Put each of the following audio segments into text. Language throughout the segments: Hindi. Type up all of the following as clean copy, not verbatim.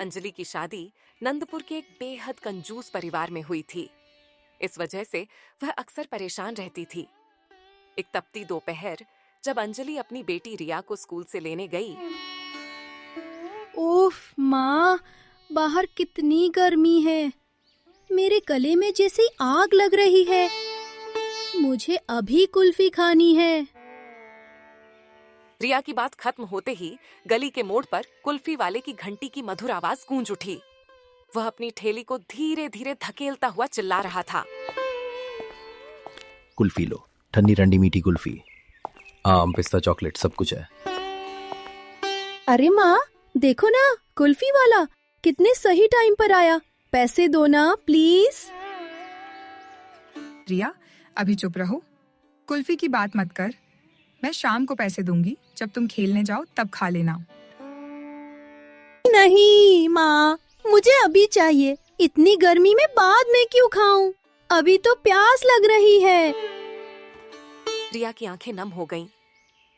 अंजलि की शादी नंदपुर के एक बेहद कंजूस परिवार में हुई थी। इस वजह से वह अक्सर परेशान रहती थी। एक तपती दोपहर जब अंजलि अपनी बेटी रिया को स्कूल से लेने गई, उफ माँ, बाहर कितनी गर्मी है। मेरे गले में जैसे आग लग रही है। मुझे अभी कुल्फी खानी है। रिया की बात खत्म होते ही गली के मोड़ पर कुल्फी वाले की घंटी की मधुर आवाज गूंज उठी। वह अपनी ठेली को धीरे धीरे धकेलता हुआ चिल्ला रहा था, कुल्फी लो, ठंडी ठंडी मीठी कुल्फी, आम पिस्ता चॉकलेट सब कुछ है। अरे माँ, देखो ना, कुल्फी वाला कितने सही टाइम पर आया। पैसे दो ना प्लीज। रिया, अभी चुप रहो, कुल्फी की बात मत कर। मैं शाम को पैसे दूंगी, जब तुम खेलने जाओ तब खा लेना। नहीं माँ, मुझे अभी चाहिए। इतनी गर्मी में बाद में क्यों खाऊं? अभी तो प्यास लग रही है। रिया की आंखें नम हो गईं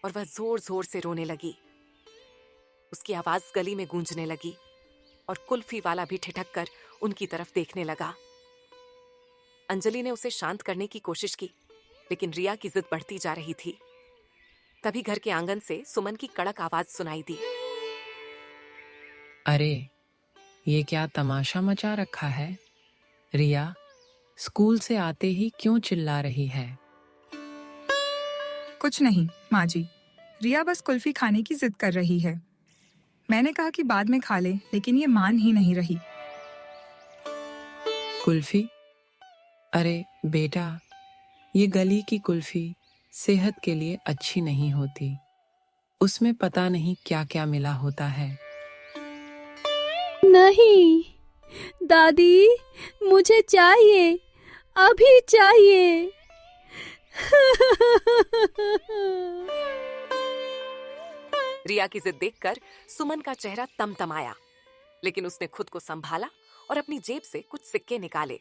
और वह जोर जोर से रोने लगी। उसकी आवाज गली में गूंजने लगी और कुल्फी वाला भी ठिठक कर उनकी तरफ देखने लगा। अंजलि ने उसे शांत करने की कोशिश की, लेकिन रिया की जिद बढ़ती जा रही थी। तभी घर के आंगन से सुमन की कड़क आवाज सुनाई दी, अरे, ये क्या तमाशा मचा रखा है? रिया स्कूल से आते ही क्यों चिल्ला रही है? कुछ नहीं माँ जी, रिया बस कुल्फी खाने की जिद कर रही है। मैंने कहा कि बाद में खा ले, लेकिन ये मान ही नहीं रही। कुल्फी? अरे बेटा, ये गली की कुल्फी सेहत के लिए अच्छी नहीं होती। उसमें पता नहीं क्या क्या मिला होता है। नहीं दादी, मुझे चाहिए, अभी चाहिए। रिया की जिद देखकर सुमन का चेहरा तमतमाया, लेकिन उसने खुद को संभाला और अपनी जेब से कुछ सिक्के निकाले।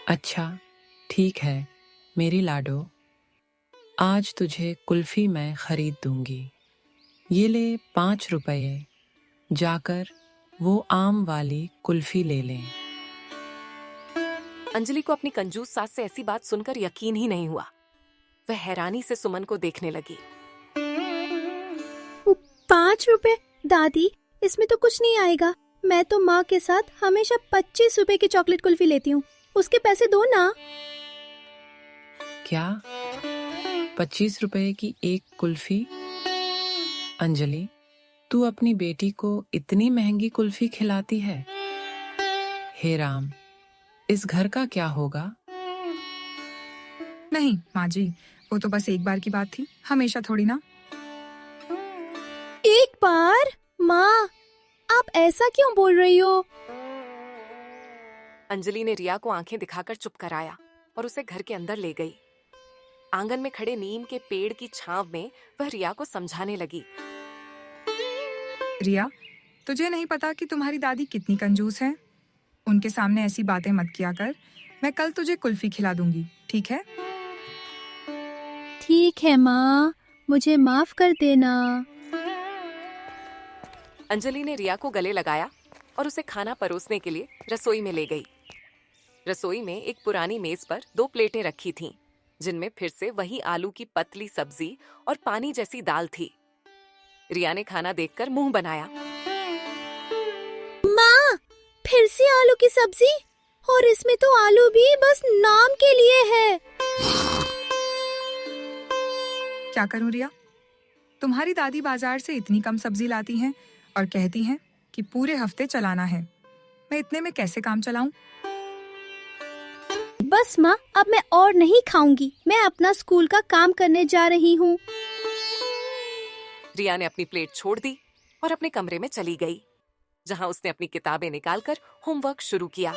अच्छा ठीक है मेरी लाडो, आज तुझे कुल्फी मैं खरीद दूंगी। ये ले 5 रुपये, जाकर वो आम वाली कुल्फी ले लें। अंजलि को अपनी कंजूस सास से ऐसी बात सुनकर यकीन ही नहीं हुआ। वह हैरानी से सुमन को देखने लगी। 5 रुपए? दादी, इसमें तो कुछ नहीं आएगा। मैं तो माँ के साथ हमेशा 25 रुपए की चॉकलेट कुल्फी लेती हूँ। उसके पैसे दो ना। क्या 25 रुपए की एक कुल्फी? अंजलि, तू अपनी बेटी को इतनी महंगी कुल्फी खिलाती है? हे राम, इस घर का क्या होगा? नहीं माँ जी, वो तो बस एक बार की बात थी, हमेशा थोड़ी ना। एक बार? माँ, आप ऐसा क्यों बोल रही हो? अंजलि ने रिया को आंखें दिखाकर चुप कराया और उसे घर के अंदर ले गई। आंगन में खड़े नीम के पेड़ की छांव में वह रिया को समझाने लगी, रिया, तुझे नहीं पता कि तुम्हारी दादी कितनी कंजूस है? उनके सामने ऐसी बातें मत किया कर। मैं कल तुझे कुल्फी खिला दूंगी, ठीक है? ठीक है माँ, मुझे माफ कर देना। अंजलि ने रिया को गले लगाया और उसे खाना परोसने के लिए रसोई में ले गई। रसोई में एक पुरानी मेज पर 2 प्लेटें रखी थीं, जिनमें फिर से वही आलू की पतली सब्जी और पानी जैसी दाल थी। रिया ने खाना देखकर मुंह बनाया। माँ, फिर से आलू की सब्जी? और इसमें तो आलू भी बस नाम के लिए है। क्या करूं रिया? तुम्हारी दादी बाजार से इतनी कम सब्जी लाती हैं और कहती हैं कि पूरे हफ्ते चलाना है। मैं इतने में कैसे काम चलाऊं? बस माँ, अब मैं और नहीं खाऊंगी। मैं अपना स्कूल का काम करने जा रही हूँ। रिया ने अपनी प्लेट छोड़ दी और अपने कमरे में चली गई, जहां उसने अपनी किताबें निकालकर होमवर्क शुरू किया।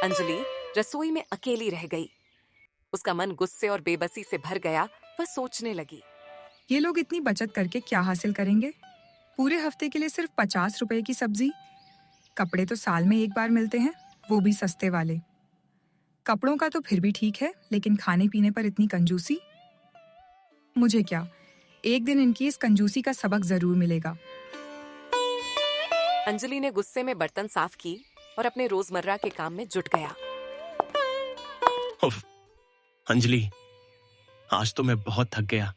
अंजलि रसोई में अकेली रह गई। उसका मन गुस्से और बेबसी से भर गया। वह सोचने लगी, ये लोग इतनी बचत करके क्या हासिल करेंगे? पूरे हफ्ते के लिए सिर्फ 50 रुपए की सब्जी। कपड़े तो साल में एक बार मिलते हैं, वो भी सस्ते वाले। कपड़ों का तो फिर भी ठीक है, लेकिन खाने पीने पर इतनी कंजूसी? मुझे क्या, एक दिन इनकी इस कंजूसी का सबक जरूर मिलेगा। अंजलि ने गुस्से में बर्तन साफ की और अपने रोजमर्रा के काम में जुट गया। उफ, अंजलि, आज तो मैं बहुत थक गया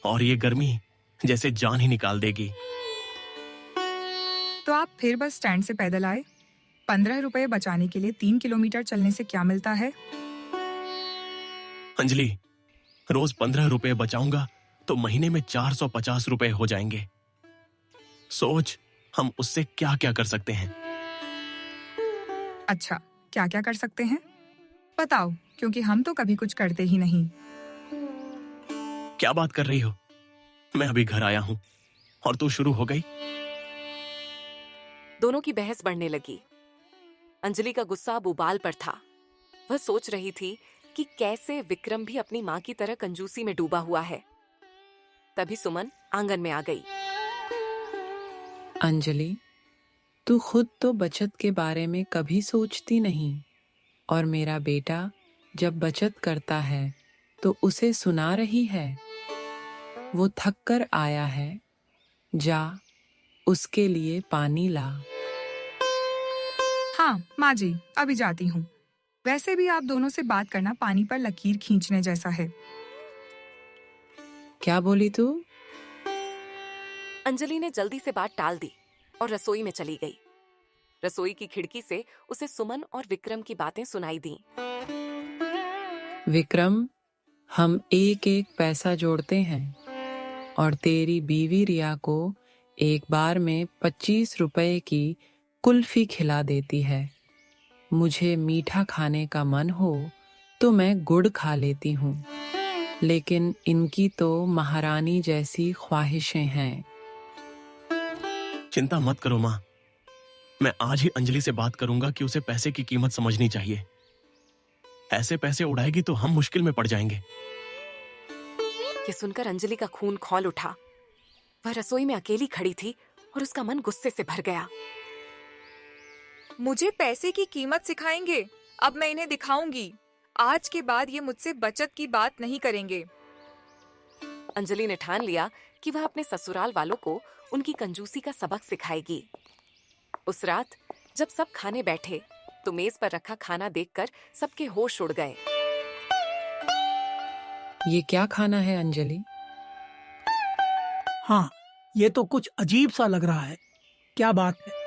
और ये गर्मी जैसे जान ही निकाल देगी। तो आप फिर बस स्टैंड से पैदल आए। 15 रुपए बचाने के लिए 3 किलोमीटर चलने से क्या मिलता है? अंजलि, रोज 15 रुपए बचाऊंगा तो महीने में 450 रुपए हो जाएंगे। सोच, हम उससे क्या क्या कर सकते हैं। अच्छा, क्या क्या कर सकते हैं बताओ, क्योंकि हम तो कभी कुछ करते ही नहीं। क्या बात कर रही हो? मैं अभी घर आया हूं और तू शुरू हो गई। दोनों की बहस बढ़ने लगी। अंजलि का गुस्सा अब उबाल पर था। वह सोच रही थी कि कैसे विक्रम भी अपनी माँ की तरह कंजूसी में डूबा हुआ है। तभी सुमन आंगन में आ गई। अंजलि, तू खुद तो बचत के बारे में कभी सोचती नहीं, और मेरा बेटा जब बचत करता है तो उसे सुना रही है। वो थक कर आया है, जा उसके लिए पानी ला। हाँ माँ जी, अभी जाती हूँ। वैसे भी आप दोनों से बात करना पानी पर लकीर खींचने जैसा है। क्या बोली तू? अंजलि ने जल्दी से बात टाल दी और रसोई में चली गई। रसोई की खिड़की से उसे सुमन और विक्रम की बातें सुनाई दी। विक्रम, हम एक एक पैसा जोड़ते हैं और तेरी बीवी रिया को एक बार में 25 रुपए की कुल्फी खिला देती है। मुझे मीठा खाने का मन हो तो मैं गुड़ खा लेती हूँ, लेकिन इनकी तो महारानी जैसी ख्वाहिशें हैं। चिंता मत करो माँ, मैं आज ही अंजलि से बात करूंगा कि उसे पैसे की कीमत समझनी चाहिए। ऐसे पैसे उड़ाएगी तो हम मुश्किल में पड़ जाएंगे। ये सुनकर अंजलि का खून खौल उठा। वह रसोई में अकेली खड़ी थी और उसका मन गुस्से से भर गया। मुझे पैसे की कीमत सिखाएंगे? अब मैं इन्हें दिखाऊंगी। आज के बाद ये मुझसे बचत की बात नहीं करेंगे। अंजलि ने ठान लिया कि वह अपने ससुराल वालों को उनकी कंजूसी का सबक सिखाएगी। उस रात जब सब खाने बैठे तो मेज पर रखा खाना देखकर सबके होश उड़ गए। ये क्या खाना है अंजलि? हाँ, ये तो कुछ अजीब सा लग रहा है। क्या बात है?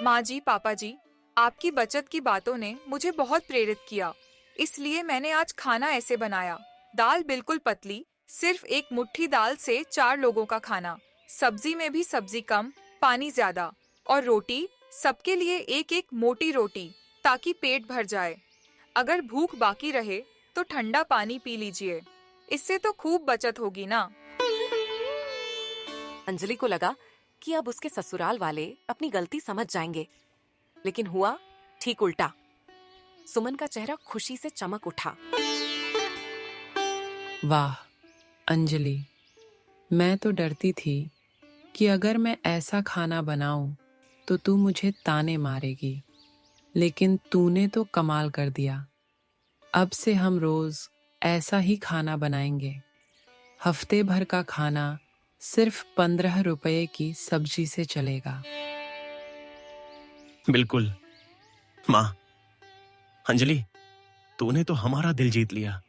माँ जी, पापा जी, आपकी बचत की बातों ने मुझे बहुत प्रेरित किया, इसलिए मैंने आज खाना ऐसे बनाया। दाल बिल्कुल पतली, सिर्फ एक मुट्ठी दाल से 4 लोगों का खाना। सब्जी में भी सब्जी कम, पानी ज्यादा, और रोटी सबके लिए एक एक मोटी रोटी, ताकि पेट भर जाए। अगर भूख बाकी रहे तो ठंडा पानी पी लीजिए, इससे तो खूब बचत होगी ना। अंजलि को लगा कि अब उसके ससुराल वाले अपनी गलती समझ जाएंगे, लेकिन हुआ ठीक उल्टा। सुमन का चेहरा खुशी से चमक उठा। वाह अंजलि, मैं तो डरती थी कि अगर मैं ऐसा खाना बनाऊं तो तू मुझे ताने मारेगी, लेकिन तूने तो कमाल कर दिया। अब से हम रोज ऐसा ही खाना बनाएंगे। हफ्ते भर का खाना सिर्फ 15 रुपए की सब्जी से चलेगा। बिल्कुल माँ। अंजलि, तूने तो हमारा दिल जीत लिया।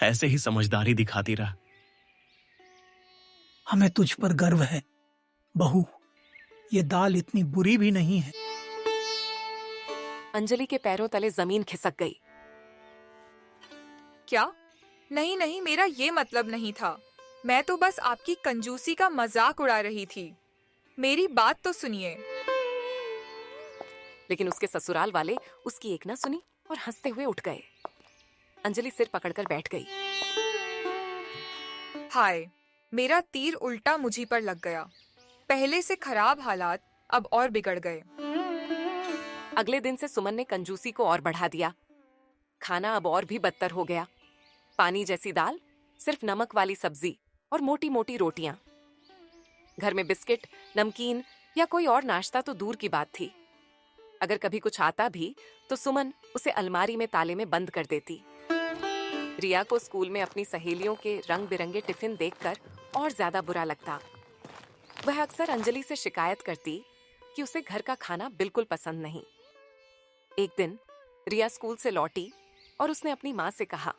ऐसे ही समझदारी दिखाती रहा। हमें तुझ पर गर्व है बहू। ये दाल इतनी बुरी भी नहीं है। अंजलि के पैरों तले जमीन खिसक गई। क्या? नहीं नहीं, मेरा ये मतलब नहीं था। मैं तो बस आपकी कंजूसी का मजाक उड़ा रही थी। मेरी बात तो सुनिए। लेकिन उसके ससुराल वाले उसकी एक ना सुनी और हंसते हुए उठ गए। अंजलि सिर पकड़कर बैठ गई। हाय, मेरा तीर उल्टा मुझी पर लग गया। पहले से खराब हालात अब और बिगड़ गए। अगले दिन से सुमन ने कंजूसी को और बढ़ा दिया। खाना अब और भी बदतर हो गया। पानी जैसी दाल, सिर्फ नमक वाली सब्जी और मोटी मोटी रोटियां। घर में बिस्किट, नमकीन या कोई और नाश्ता तो दूर की बात थी। अगर कभी कुछ आता भी तो सुमन उसे अलमारी में ताले में बंद कर देती। रिया को स्कूल में अपनी सहेलियों के रंग बिरंगे टिफिन देखकर और ज्यादा बुरा लगता। वह अक्सर अंजलि से शिकायत करती कि उसे घर का खाना बिल्कुल पसंद नहीं। एक दिन रिया स्कूल से लौटी और उसने अपनी माँ से कहा,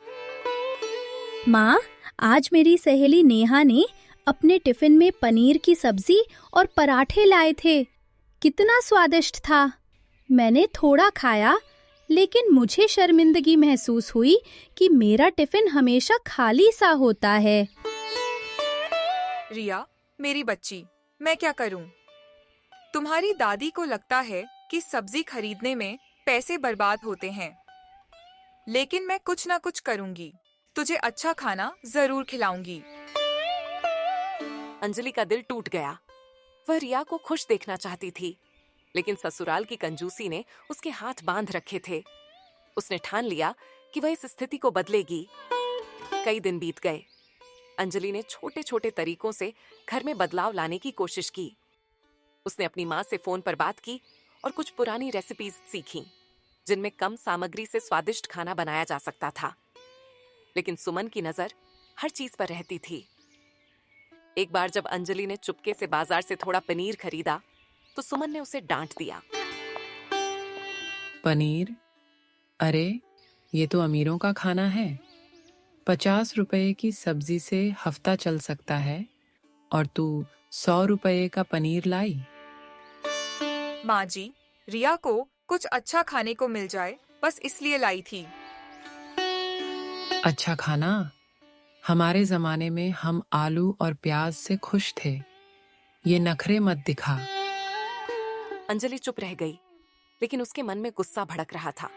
माँ, आज मेरी सहेली नेहा ने अपने टिफिन में पनीर की सब्जी और पराठे लाए थे। कितना स्वादिष्ट था। मैंने थोड़ा खाया, लेकिन मुझे शर्मिंदगी महसूस हुई कि मेरा टिफिन हमेशा खाली सा होता है। रिया, मेरी बच्ची, मैं क्या करूं? तुम्हारी दादी को लगता है कि सब्जी खरीदने में पैसे बर्बाद होते हैं, लेकिन मैं कुछ ना कुछ करूंगी। तुझे अच्छा खाना जरूर खिलाऊंगी। अंजलि का दिल टूट गया। वह रिया को खुश देखना चाहती थी, लेकिन ससुराल की कंजूसी ने उसके हाथ बांध रखे थे। उसने ठान लिया कि वह इस स्थिति को बदलेगी। कई दिन बीत गए। अंजलि ने छोटे छोटे तरीकों से घर में बदलाव लाने की कोशिश की। उसने अपनी माँ से फोन पर बात की और कुछ पुरानी रेसिपीज सीखी, जिनमें कम सामग्री से स्वादिष्ट खाना बनाया जा सकता था। लेकिन सुमन की नजर हर चीज पर रहती थी। एक बार जब अंजलि ने चुपके से बाजार से थोड़ा पनीर खरीदा, तो सुमन ने उसे डांट दिया। पनीर? अरे, ये तो अमीरों का खाना है। 50 रुपए की सब्जी से हफ्ता चल सकता है, और तू 100 रुपए का पनीर लाई। माँ जी, रिया को कुछ अच्छा खाने को मिल जाए, बस इसलिए लाई थी। अच्छा खाना? हमारे जमाने में हम आलू और प्याज से खुश थे। ये नखरे मत दिखा। अंजलि चुप रह गई, लेकिन उसके मन में गुस्सा भड़क रहा था।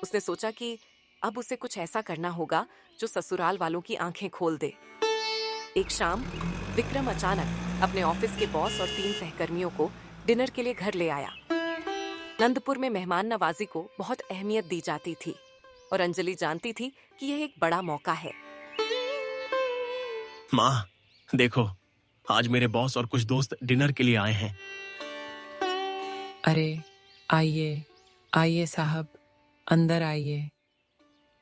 उसने सोचा कि अब उसे कुछ ऐसा करना होगा जो ससुराल वालों की आंखें खोल दे। एक शाम विक्रम अचानक अपने ऑफिस के बॉस और 3 सहकर्मियों को डिनर के लिए घर ले आया। नंदपुर में मेहमान नवाजी को बहुत अहमियत दी जाती थी, और अंजलि जानती थी कि यह एक बड़ा मौका है। माँ, देखो, आज मेरे बॉस और कुछ दोस्त डिनर के लिए आए हैं। अरे, आइए आइए साहब, अंदर आइए।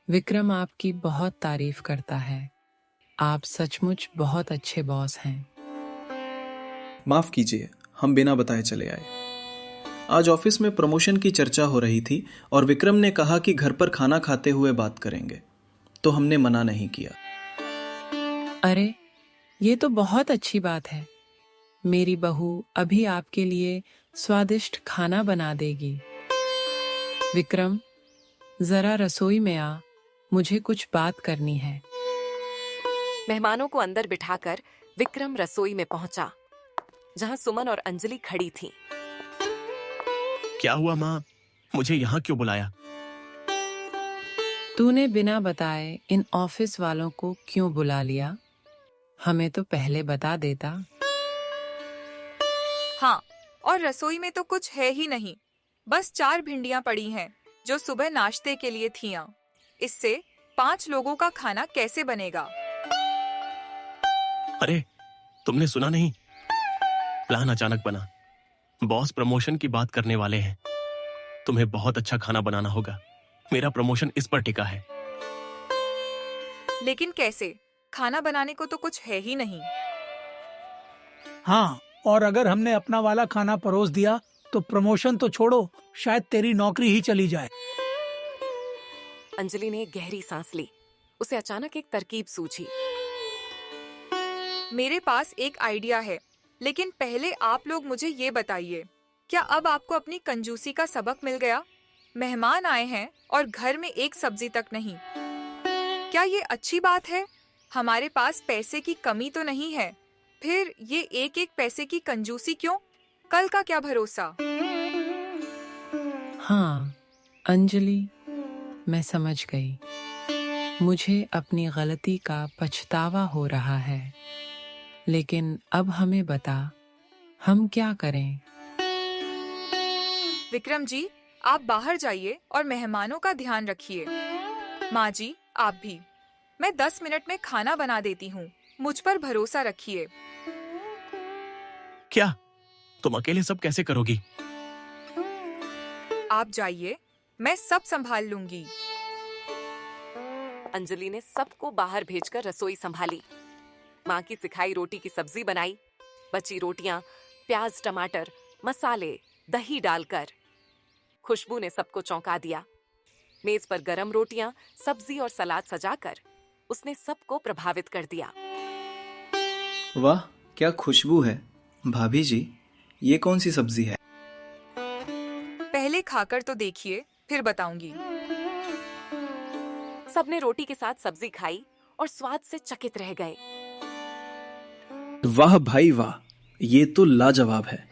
विक्रम आपकी बहुत तारीफ करता है। आप सचमुच बहुत अच्छे बॉस हैं। माफ कीजिए, हम बिना बताए चले आए। आज ऑफिस में प्रमोशन की चर्चा हो रही थी और विक्रम ने कहा कि घर पर खाना खाते हुए बात करेंगे, तो हमने मना नहीं किया। अरे, ये तो बहुत अच्छी बात है। मेरी बहू अभी आपके लिए स्वादिष्ट खाना बना देगी। विक्रम, जरा रसोई में आ, मुझे कुछ बात करनी है। मेहमानों को अंदर बिठाकर विक्रम रसोई में पहुंचा, जहां सुमन और अंजलि खड़ी थीं। क्या हुआ माँ? मुझे यहाँ क्यों बुलाया? तूने बिना बताए इन ऑफिस वालों को क्यों बुला लिया? हमें तो पहले बता देता। हाँ, और रसोई में तो कुछ है ही नहीं। बस 4 भिंडियाँ पड़ी हैं, जो सुबह नाश्ते के लिए थीं। इससे 5 लोगों का खाना कैसे बनेगा? अरे, तुमने सुना नहीं? प्लान अचानक बना। बॉस प्रमोशन की बात करने वाले हैं। तुम्हें बहुत अच्छा खाना बनाना होगा। मेरा प्रमोशन इस पर टिका है। लेकिन कैसे? खाना बनाने को तो कुछ है ही नहीं। हाँ, और अगर हमने अपना वाला खाना परोस दिया तो प्रमोशन तो छोड़ो, शायद तेरी नौकरी ही चली जाए। अंजलि ने एक गहरी सांस ली। उसे अचानक एक तरकीब सूझी। मेरे पास एक आइडिया है, लेकिन पहले आप लोग मुझे ये बताइए, क्या अब आपको अपनी कंजूसी का सबक मिल गया? मेहमान आए हैं और घर में एक सब्जी तक नहीं। क्या ये अच्छी बात है? हमारे पास पैसे की कमी तो नहीं है, फिर ये एक एक पैसे की कंजूसी क्यों? कल का क्या भरोसा? हाँ अंजलि, मैं समझ गई। मुझे अपनी गलती का पछतावा हो रहा है। लेकिन अब हमें बता, हम क्या करें? विक्रम जी, आप बाहर जाइए और मेहमानों का ध्यान रखिए। माँ जी, आप भी। मैं 10 मिनट में खाना बना देती हूँ। मुझ पर भरोसा रखिए। क्या तुम अकेले सब कैसे करोगी? आप जाइए, मैं सब संभाल लूंगी। अंजलि ने सबको बाहर भेजकर रसोई संभाली। माँ की सिखाई रोटी की सब्जी बनाई बची रोटियां प्याज, टमाटर, मसाले, दही डालकर खुशबू ने सबको चौंका दिया। मेज पर गरम रोटियां, सब्जी और सलाद सजाकर उसने सबको प्रभावित कर दिया। वाह, क्या खुशबू है। भाभी जी, ये कौन सी सब्जी है? पहले खाकर तो देखिए, फिर बताऊंगी। सबने रोटी के साथ सब्जी खाई और स्वाद से चकित रह गए। वाह भाई वाह, ये तो लाजवाब है।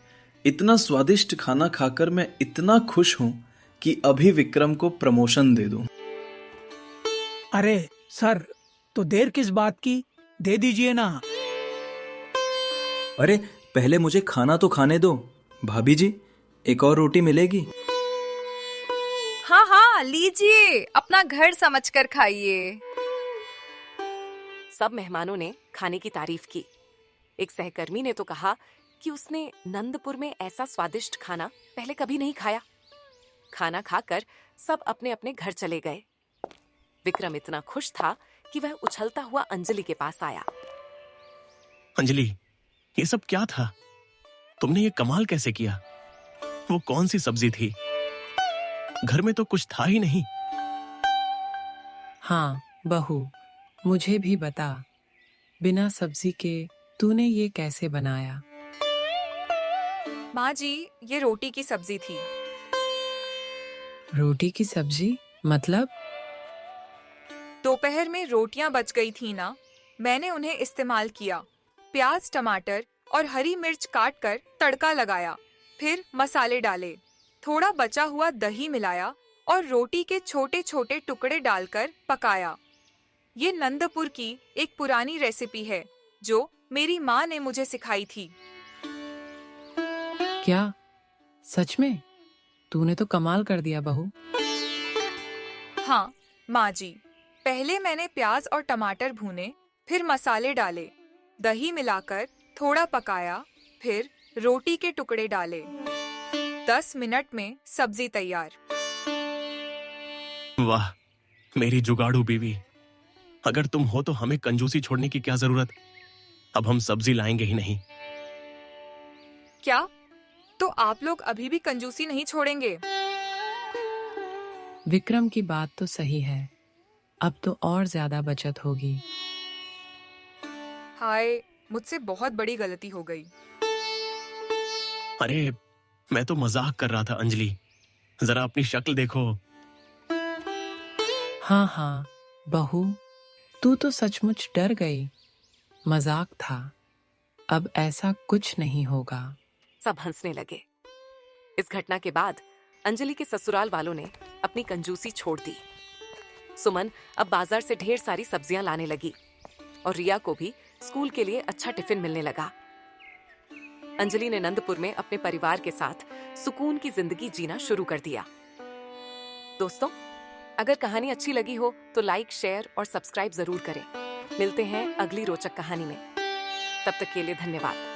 इतना स्वादिष्ट खाना खाकर मैं इतना खुश हूं कि अभी विक्रम को प्रमोशन दे दूं। अरे सर, तो देर किस बात की, दे दीजिए ना। अरे पहले मुझे खाना तो खाने दो। भाभी जी, एक और रोटी मिलेगी? हाँ हाँ, लीजिए, अपना घर समझकर खाइए। सब मेहमानों ने खाने की तारीफ की। एक सहकर्मी ने तो कहा कि उसने नंदपुर में ऐसा स्वादिष्ट खाना पहले कभी नहीं खाया। खाना खाकर सब अपने अपने घर चले गए। विक्रम इतना खुश था कि वह उछलता हुआ अंजलि के पास आया। अंजलि, ये सब क्या था? तुमने ये कमाल कैसे किया? वो कौन सी सब्जी थी? घर में तो कुछ था ही नहीं। हाँ बहू, मुझे भी बता, बिना सब्जी के तूने ये कैसे बनाया? माँ जी, ये रोटी की सब्जी थी। रोटी की सब्जी मतलब? दोपहर में रोटियां बच गई थी ना, मैंने उन्हें इस्तेमाल किया। प्याज, टमाटर और हरी मिर्च काट कर तड़का लगाया, फिर मसाले डाले, थोड़ा बचा हुआ दही मिलाया और रोटी के छोटे छोटे टुकड़े डालकर पकाया। ये नंदपुर की एक पुरानी रेसिपी है जो मेरी माँ ने मुझे सिखाई थी। क्या सच में? तूने तो कमाल कर दिया बहू। हाँ माँ जी, पहले मैंने प्याज और टमाटर भूने, फिर मसाले डाले, दही मिलाकर थोड़ा पकाया, फिर रोटी के टुकड़े डाले। 10 मिनट में सब्जी तैयार। वाह, मेरी जुगाड़ू बीवी। अगर तुम हो तो हमें कंजूसी छोड़ने की क्या जरूरत? अब हम सब्जी लाएंगे ही नहीं। क्या? तो आप लोग अभी भी कंजूसी नहीं छोड़ेंगे? विक्रम की बात तो सही है, अब तो और ज्यादा बचत होगी। हाय, मुझसे बहुत बड़ी गलती हो गई। अरे, मैं तो मजाक कर रहा था अंजलि। जरा अपनी शक्ल देखो। हाँ हाँ बहू, तू तो सचमुच डर गई। मजाक था, अब ऐसा कुछ नहीं होगा। सब हंसने लगे। इस घटना के बाद अंजलि के ससुराल वालों ने अपनी कंजूसी छोड़ दी। सुमन अब बाजार से ढेर सारी सब्जियां लाने लगी और रिया को भी स्कूल के लिए अच्छा टिफिन मिलने लगा। अंजलि ने नंदपुर में अपने परिवार के साथ सुकून की जिंदगी जीना शुरू कर दिया। दोस्तों, अगर कहानी अच्छी लगी हो तो लाइक, शेयर और सब्सक्राइब जरूर करें। मिलते हैं अगली रोचक कहानी में। तब तक के लिए धन्यवाद।